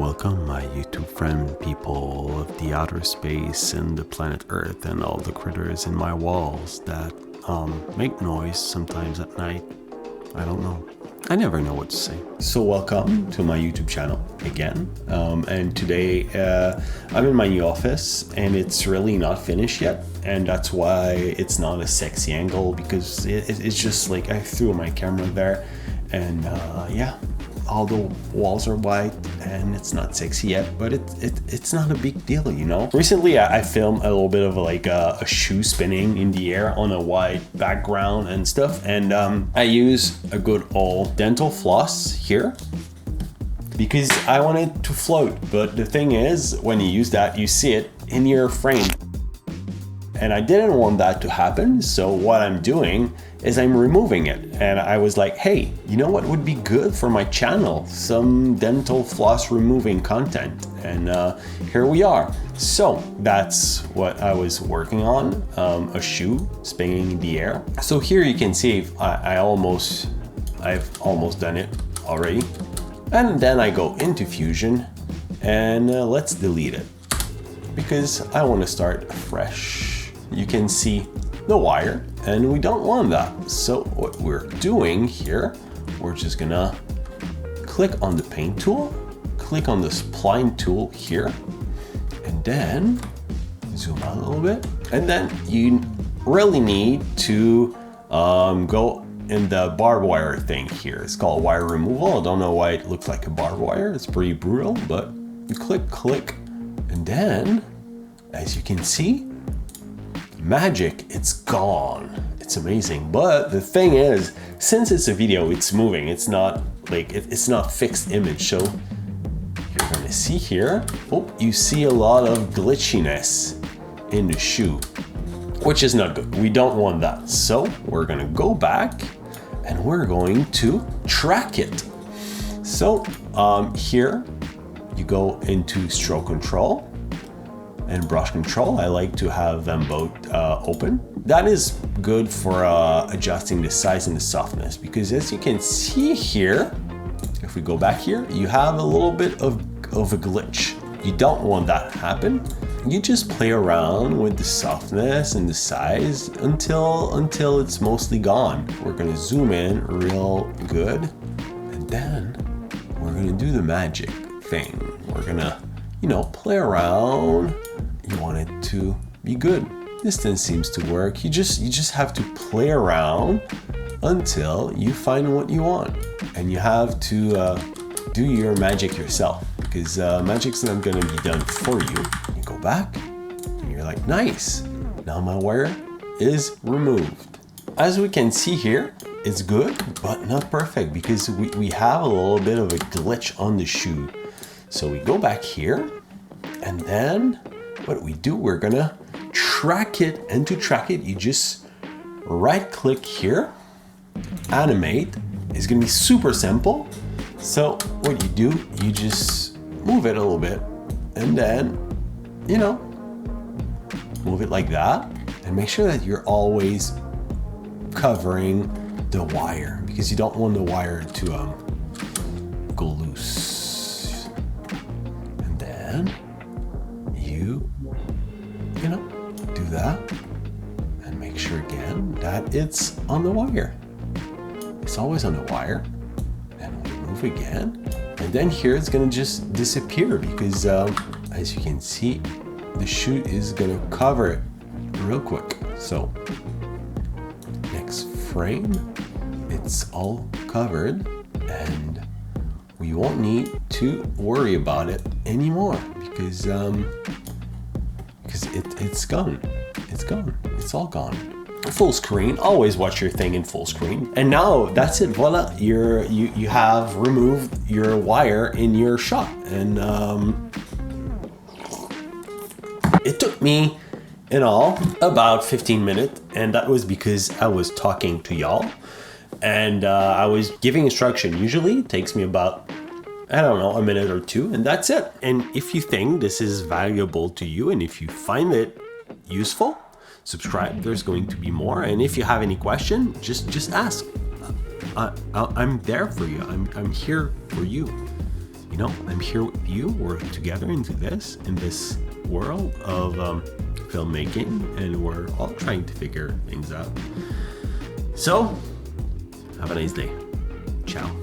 Welcome, my YouTube friend, people of the outer space and the planet Earth and all the critters in my walls that make noise sometimes at night. I don't know. I never know what to say. So welcome to my YouTube channel again. And today I'm in my new office and it's really not finished yet. And that's why it's not a sexy angle, because it's just like I threw my camera there and yeah. All the walls are white and it's not sexy yet, but it's not a big deal, you know. Recently I filmed a little bit of like a shoe spinning in the air on a white background and stuff, and I use a good old dental floss here because I want it to float. But the thing is, when you use that, you see it in your frame, and I didn't want that to happen. So what I'm doing is I'm removing it. And I was like, hey, you know what would be good for my channel? Some dental floss removing content. And here we are. So that's what I was working on, a shoe spinning in the air. So here you can see I've almost done it already. And then I go into Fusion and let's delete it because I want to start fresh. You can see the wire and we don't want that. So what we're doing here, we're just gonna click on the paint tool, click on the spline tool here, and then zoom out a little bit. And then you really need to go in the barbed wire thing here. It's called wire removal. I don't know why it looks like a barbed wire. It's pretty brutal, but you click, and then as you can see, magic, it's gone. It's amazing. But the thing is, since it's a video, it's moving. It's not like it's not fixed image. So you're gonna see here, you see a lot of glitchiness in the shoe, which is not good. We don't want that. So we're gonna go back and we're going to track it. So here you go into stroke control and brush control. I like to have them both open. That is good for adjusting the size and the softness, because as you can see here, if we go back here, you have a little bit of a glitch. You don't want that to happen. You just play around with the softness and the size until it's mostly gone. We're gonna zoom in real good, and then we're gonna do the magic thing. We're gonna, play around. You want it to be good. Distance seems to work. You just have to play around until you find what you want, and you have to do your magic yourself, because magic's not going to be done for you. You go back and you're like, nice, now my wire is removed. As we can see here, it's good but not perfect, because we have a little bit of a glitch on the shoe. So we go back here, and then what we do, we're gonna track it, and to track it, you just right click here, animate. It's gonna be super simple. So what you do, you just move it a little bit, and then, move it like that, and make sure that you're always covering the wire, because you don't want the wire to go loose. And then you do that, and make sure again that it's on the wire. It's always on the wire. And we move again, and then here it's gonna just disappear, because as you can see, the shoe is gonna cover it real quick. So next frame, it's all covered, and we won't need to worry about it anymore, because it's gone. It's gone. It's all gone. Full screen. Always watch your thing in full screen. And now that's it. Voila. You have removed your wire in your shot. And it took me in all about 15 minutes, and that was because I was talking to y'all and I was giving instruction. Usually it takes me about, I don't know, a minute or two, and that's it. And if you think this is valuable to you, and if you find it useful, subscribe. There's going to be more. And if you have any question, just ask. I'm there for you. I'm here for you. you know, I'm here with you. We're together into this, in this world of filmmaking, and we're all trying to figure things out. So, have a nice day. Ciao.